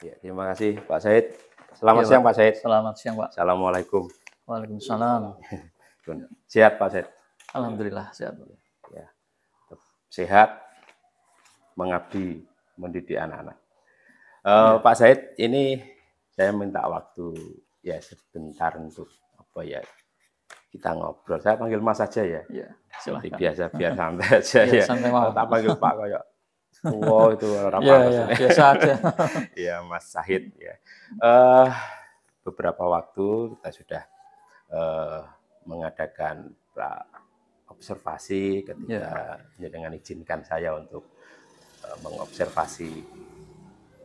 Ya, terima kasih Pak Said. Iya, Selamat Pak. siang Pak Said. Selamat siang, Pak. Assalamualaikum. Waalaikumsalam. Sehat Pak Said? Alhamdulillah sehat. Ya, sehat, mengabdi, mendidik anak-anak. Ya. Pak Said, ini saya minta waktu ya sebentar untuk apa ya kita ngobrol. Saya panggil Mas saja ya. Ya, Seperti silahkan. biasa biar santai aja Ya, ya. santai Kalau mawon. tak panggil Pak kayak tua itu orang Ya, pantas. ya, biasa aja. Ya, Mas Sahid ya. Beberapa waktu kita sudah mengadakan observasi ketika dengan izinkan saya untuk mengobservasi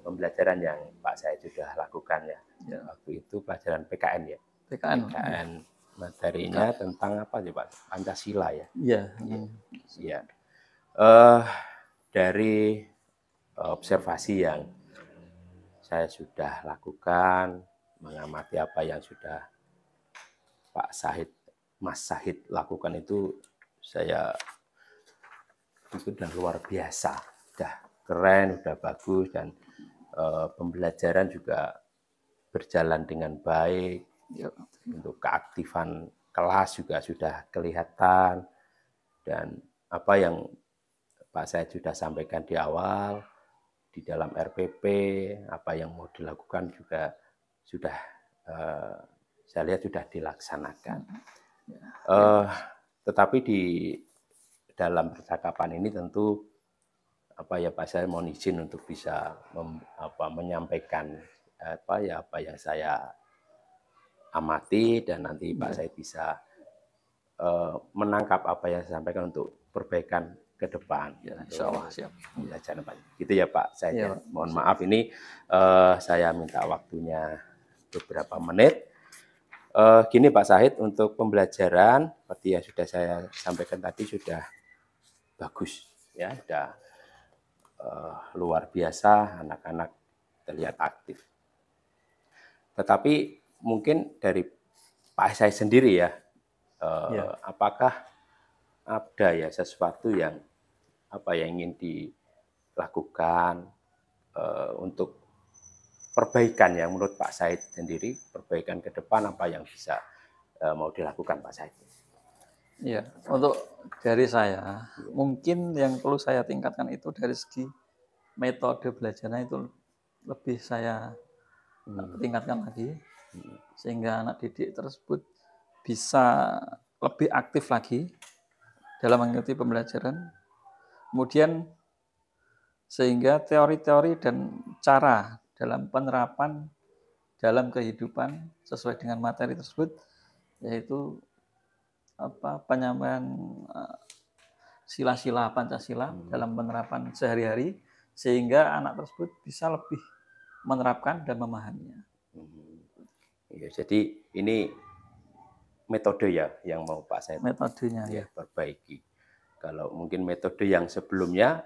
pembelajaran yang Pak saya sudah lakukan ya. Waktu itu pelajaran PKN ya. PKN materinya tentang apa sih Pak? Pancasila ya. Iya. Iya. Dari observasi yang saya sudah lakukan, mengamati apa yang sudah Pak Sahid, Mas Sahid lakukan itu sudah luar biasa, sudah keren, sudah bagus dan pembelajaran juga berjalan dengan baik. Untuk keaktifan kelas juga sudah kelihatan dan apa yang Pak Sahid sudah sampaikan di awal di dalam RPP, apa yang mau dilakukan juga sudah saya lihat sudah dilaksanakan. Tetapi di dalam percakapan ini tentu apa ya Pak, saya mohon izin untuk bisa menyampaikan apa yang saya amati dan nanti Pak saya bisa menangkap apa yang saya sampaikan untuk perbaikan ke depan. Ya, insya Allah siap. Gitu ya Pak. Saya mohon maaf ini saya minta waktunya beberapa menit. Gini Pak Sahid, untuk pembelajaran seperti yang sudah saya sampaikan tadi sudah bagus ya, sudah luar biasa, anak-anak terlihat aktif. Tetapi mungkin dari Pak Sahid sendiri ya, apakah ada ya sesuatu yang ingin dilakukan untuk perbaikan yang menurut Pak Sahid sendiri, perbaikan ke depan apa yang bisa mau dilakukan Pak Sahid? Iya, untuk dari saya, mungkin yang perlu saya tingkatkan itu dari segi metode belajarnya itu lebih saya tingkatkan lagi, sehingga anak didik tersebut bisa lebih aktif lagi dalam mengikuti pembelajaran. Kemudian sehingga teori-teori dan cara dalam penerapan dalam kehidupan sesuai dengan materi tersebut, yaitu penyampaian sila-sila Pancasila dalam penerapan sehari-hari, sehingga anak tersebut bisa lebih menerapkan dan memahaminya. Ya, jadi ini metode ya yang mau Pak saya metodenya ya perbaiki. Kalau mungkin metode yang sebelumnya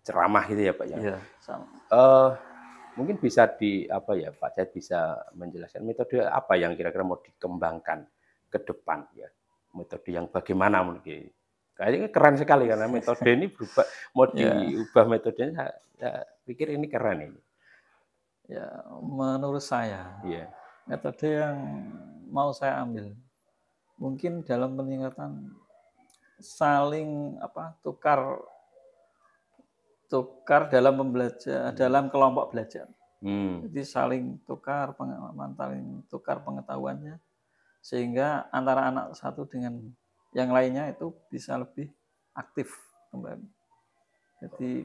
ceramah gitu ya Pak ya. Iya, sama. Mungkin bisa Pak saya bisa menjelaskan metode apa yang kira-kira mau dikembangkan ke depan ya, metode yang bagaimana mungkin kayaknya keren sekali karena metode ini berubah, mau diubah metodenya, saya pikir ini keren ini. Ya, menurut saya metode yang mau saya ambil mungkin dalam peningkatan saling tukar dalam pembelajaran, dalam kelompok belajar. Jadi saling tukar pengalaman, saling tukar pengetahuannya, sehingga antara anak satu dengan yang lainnya itu bisa lebih aktif kembali. Jadi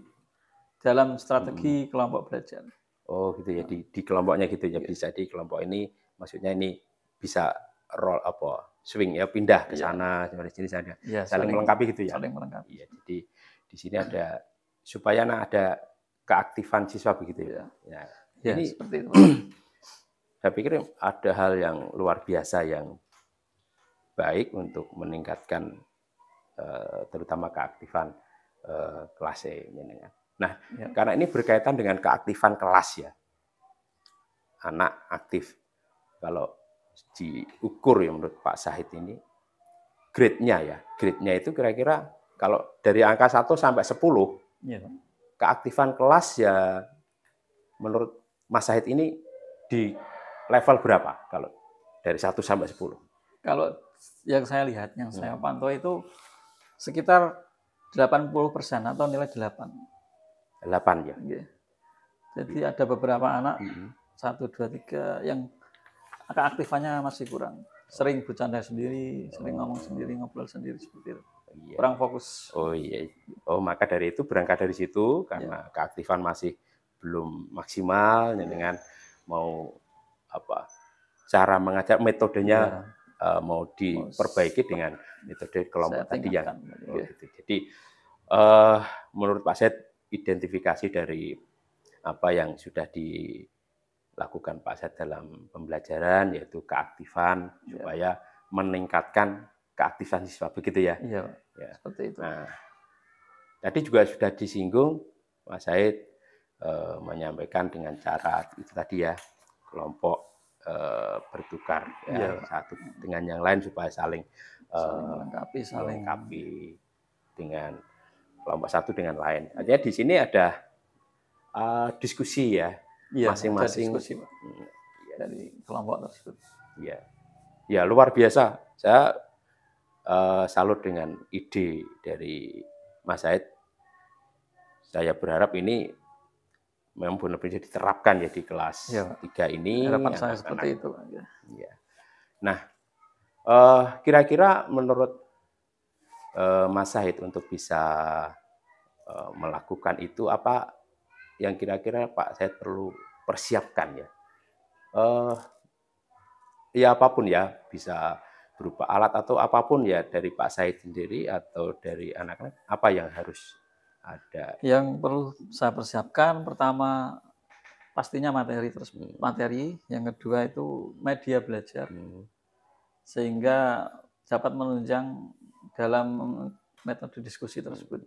dalam strategi kelompok belajar. Oh gitu ya, di kelompoknya gitu ya, bisa di kelompok ini, maksudnya ini bisa swing ya, pindah ke sana, dari sini sana, saling melengkapi gitu ya. Saling melengkapi. Iya, jadi di sini ada supaya ada keaktifan siswa begitu ya. Ini seperti itu. Saya pikir ada hal yang luar biasa yang baik untuk meningkatkan terutama keaktifan kelas ini. Nah, karena ini berkaitan dengan keaktifan kelas ya. Anak aktif. Kalau diukur ya menurut Pak Sahid ini, grade-nya itu kira-kira kalau dari angka 1 sampai 10, keaktifan kelas ya menurut Mas Syahid ini di level berapa kalau dari 1 sampai 10? Kalau yang saya lihat, yang saya pantau itu sekitar 80% atau nilai 8. 8 ya. Jadi ada beberapa anak 1, 2, 3 yang keaktifannya masih kurang. Sering bercanda sendiri, sering ngomong sendiri, ngobrol sendiri seperti itu. Iya. Kurang fokus. Oh iya. Oh, maka dari itu berangkat dari situ karena keaktifan masih belum maksimal dengan mau apa cara mengajar metodenya mau diperbaiki dengan metode kelompok tadi yang gitu. Jadi menurut Pak Syed identifikasi dari apa yang sudah dilakukan Pak Syed dalam pembelajaran yaitu keaktifan supaya meningkatkan keaktifan siswa begitu ya. Iya, seperti itu. Nah, tadi juga sudah disinggung Mas Syed menyampaikan dengan cara itu tadi ya kelompok bertukar satu dengan yang lain supaya saling melengkapi dengan kelompok satu dengan lain. Artinya di sini ada diskusi ya masing-masing dari kelompok tersebut. Ya luar biasa. Saya salut dengan ide dari Mas Syahid. Saya berharap ini memang benar-benar diterapkan ya di kelas 3 ini. Harapan saya seperti itu. Ya. Nah, kira-kira menurut Mas Syahid untuk bisa melakukan itu apa yang kira-kira Pak Syahid perlu persiapkan ya? Ya apapun ya, bisa berupa alat atau apapun ya dari Pak Syahid sendiri atau dari anak-anak, apa yang harus ada? Yang perlu saya persiapkan pertama pastinya materi tersebut. Materi, yang kedua itu media belajar. Sehingga dapat menunjang dalam metode diskusi tersebut.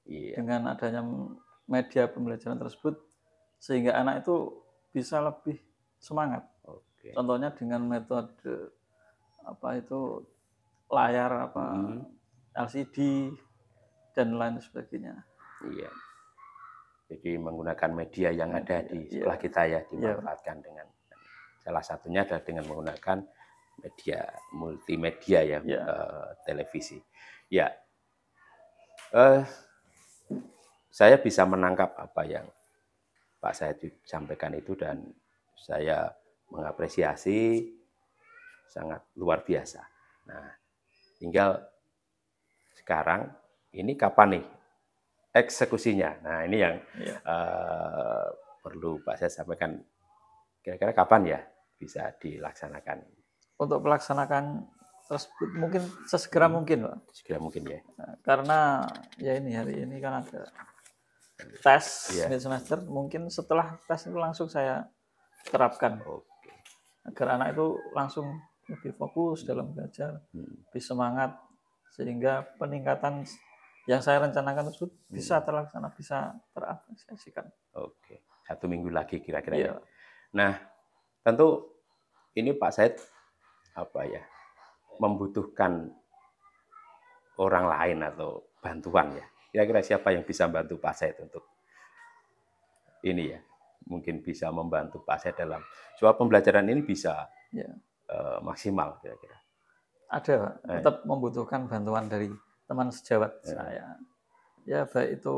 Dengan adanya media pembelajaran tersebut sehingga anak itu bisa lebih semangat. Contohnya dengan metode layar LCD dan lain sebagainya. Iya. Jadi menggunakan media yang ada di sekolah kita ya dimanfaatkan dengan salah satunya adalah dengan menggunakan media multimedia ya televisi. Ya. Saya bisa menangkap apa yang Pak Syahid sampaikan itu dan saya mengapresiasi sangat luar biasa. Nah, tinggal sekarang ini kapan nih eksekusinya? Nah, ini yang perlu Pak Syahid sampaikan. Kira-kira kapan ya bisa dilaksanakan? Untuk pelaksanakan tersebut mungkin sesegera mungkin, Pak. Segera mungkin ya. Karena ya ini hari ini kan ada tes mid semester, mungkin setelah tes itu langsung saya terapkan. Agar anak itu langsung lebih fokus dalam belajar, lebih semangat, sehingga peningkatan yang saya rencanakan tersebut bisa terlaksana, bisa terapresiasikan. Oke, 1 minggu lagi kira-kira ya. Nah, tentu ini Pak Syahid membutuhkan orang lain atau bantuan ya. Kira-kira siapa yang bisa membantu Pak Syahid untuk ini ya? Mungkin bisa membantu Pak Syahid dalam supaya pembelajaran ini bisa maksimal kira-kira. Ada, Pak. Tetap membutuhkan bantuan dari teman sejawat saya. Ya, baik itu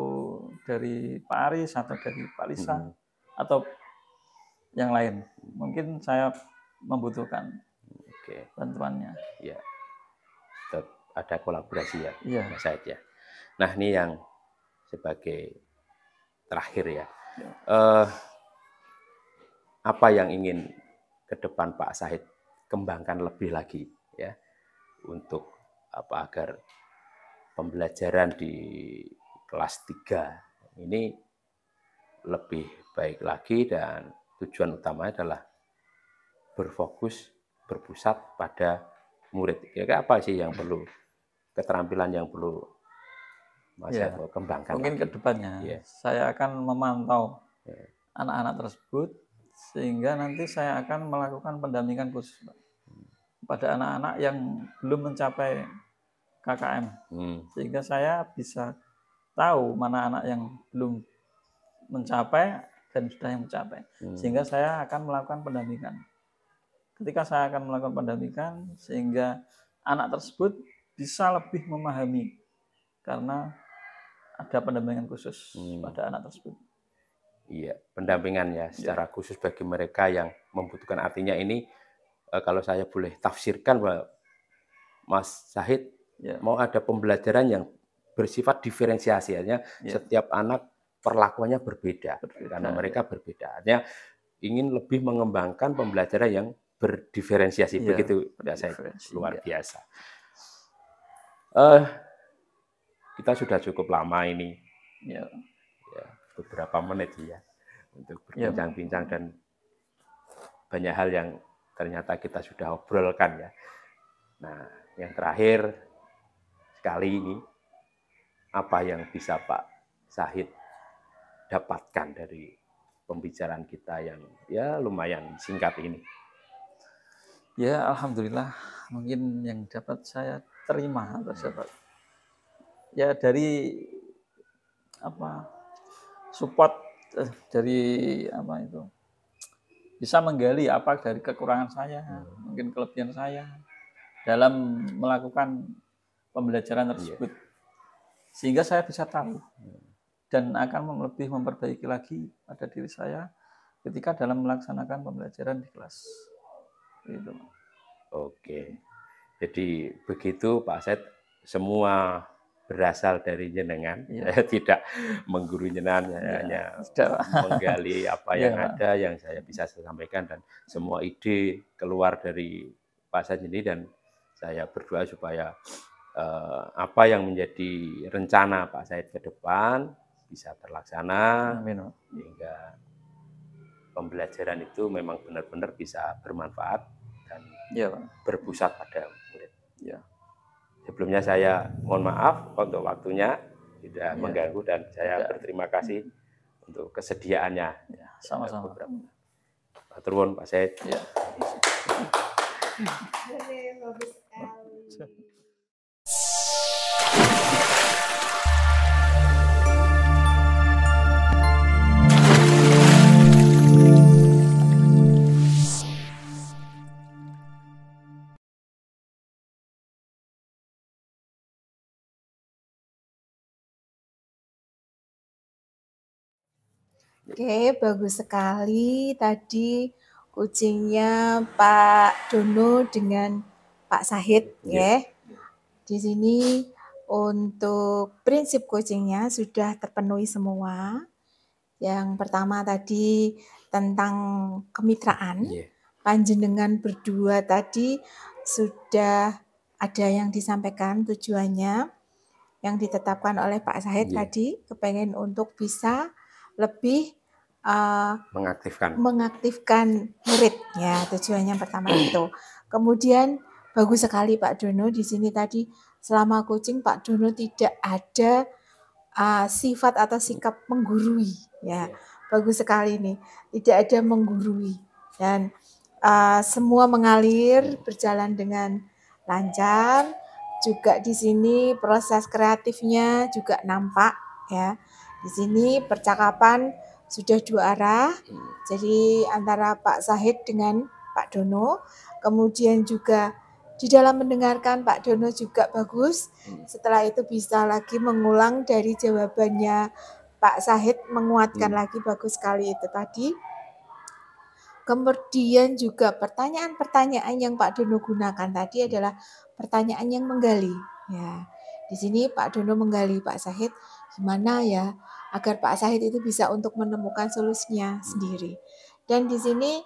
dari Pak Aris atau dari Pak Lisa atau yang lain. Mungkin saya membutuhkan bantuannya. Ya. Tetap ada kolaborasi ya, Mas Syahid ya. Nah, ini yang sebagai terakhir ya. Apa yang ingin ke depan Pak Syahid kembangkan lebih lagi ya untuk agar pembelajaran di kelas 3 ini lebih baik lagi dan tujuan utamanya adalah berpusat pada murid. Kira-kira apa sih yang perlu, keterampilan yang perlu Mas Syahid kembangkan? Mungkin ke depannya saya akan memantau anak-anak tersebut sehingga nanti saya akan melakukan pendampingan khusus pada anak-anak yang belum mencapai KKM. Sehingga saya bisa tahu mana anak yang belum mencapai dan sudah yang mencapai. Sehingga saya akan melakukan pendampingan. Ketika saya akan melakukan pendampingan, sehingga anak tersebut bisa lebih memahami karena ada pendampingan khusus pada anak tersebut. Iya, pendampingan ya secara khusus bagi mereka yang membutuhkan. Artinya ini kalau saya boleh tafsirkan, Mas Syahid, mau ada pembelajaran yang bersifat diferensiasi, artinya setiap anak perlakuannya berbeda karena mereka berbeda. Artinya ingin lebih mengembangkan pembelajaran yang berdiferensiasi, begitu ya, saya luar biasa. Kita sudah cukup lama ini, ya, beberapa menit ya, untuk berbincang-bincang dan banyak hal yang ternyata kita sudah obrolkan ya. Nah, yang terakhir sekali ini, apa yang bisa Pak Syahid dapatkan dari pembicaraan kita yang ya lumayan singkat ini? Ya, alhamdulillah, mungkin yang dapat saya terima atau dapat ya dari support dari itu bisa menggali apa dari kekurangan saya, mungkin kelebihan saya dalam melakukan pembelajaran tersebut, sehingga saya bisa tahu dan akan lebih memperbaiki lagi pada diri saya ketika dalam melaksanakan pembelajaran di kelas. Gitu. Oke, jadi begitu Pak Syahid, semua berasal dari jenengan. Saya tidak mengguru jenengan, hanya menggali apa yang ada, yang saya bisa sampaikan, dan semua ide keluar dari Pak Syahid ini, dan saya berdoa supaya apa yang menjadi rencana Pak Syahid ke depan bisa terlaksana. Amin. Sehingga pembelajaran itu memang benar-benar bisa bermanfaat dan berpusat pada murid. Sebelumnya saya mohon maaf untuk waktunya tidak mengganggu, dan saya berterima kasih untuk kesediaannya. Sama-sama. Matur nuwun Pak Syahid. Bagus sekali. Oke, bagus sekali tadi coachingnya Pak Dono dengan Pak Syahid ya. Di sini untuk prinsip coachingnya sudah terpenuhi semua. Yang pertama tadi tentang kemitraan. Panjenengan berdua tadi sudah ada yang disampaikan tujuannya yang ditetapkan oleh Pak Syahid tadi, kepengen untuk bisa lebih mengaktifkan murid ya, tujuannya pertama itu. Kemudian bagus sekali Pak Dono di sini tadi, selama coaching Pak Dono tidak ada sifat atau sikap menggurui ya. Bagus sekali nih, tidak ada menggurui, dan semua mengalir berjalan dengan lancar. Juga di sini proses kreatifnya juga nampak ya. Di sini percakapan sudah dua arah, jadi antara Pak Syahid dengan Pak Dono. Kemudian juga di dalam mendengarkan Pak Dono juga bagus. Setelah itu bisa lagi mengulang dari jawabannya Pak Syahid, menguatkan lagi, bagus sekali itu tadi. Kemudian juga pertanyaan-pertanyaan yang Pak Dono gunakan tadi adalah pertanyaan yang menggali. Ya, di sini Pak Dono menggali Pak Syahid, gimana ya agar Pak Syahid itu bisa untuk menemukan solusinya sendiri. Dan di sini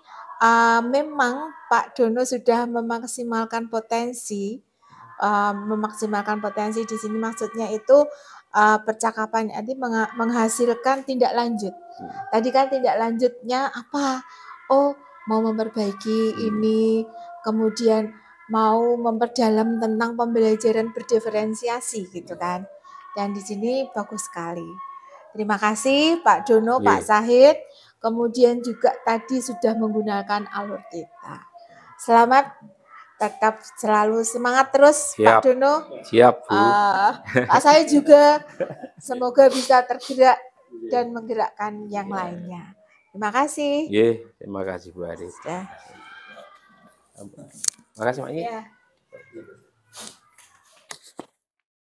memang Pak Dono sudah memaksimalkan potensi, di sini maksudnya itu percakapan nanti menghasilkan tindak lanjut. Tadi kan tindak lanjutnya apa? Oh, mau memperbaiki ini, kemudian mau memperdalam tentang pembelajaran berdiferensiasi gitu kan. Dan di sini bagus sekali. Terima kasih Pak Dono, Pak Syahid. Kemudian juga tadi sudah menggunakan alur kita. Selamat, tetap selalu semangat terus. Siap, Pak Dono. Siap, Bu. Pak Syahid juga semoga bisa tergerak dan menggerakkan yang lainnya. Terima kasih. Terima kasih Bu Aris. Ya. Terima kasih Mak Yi. Ya.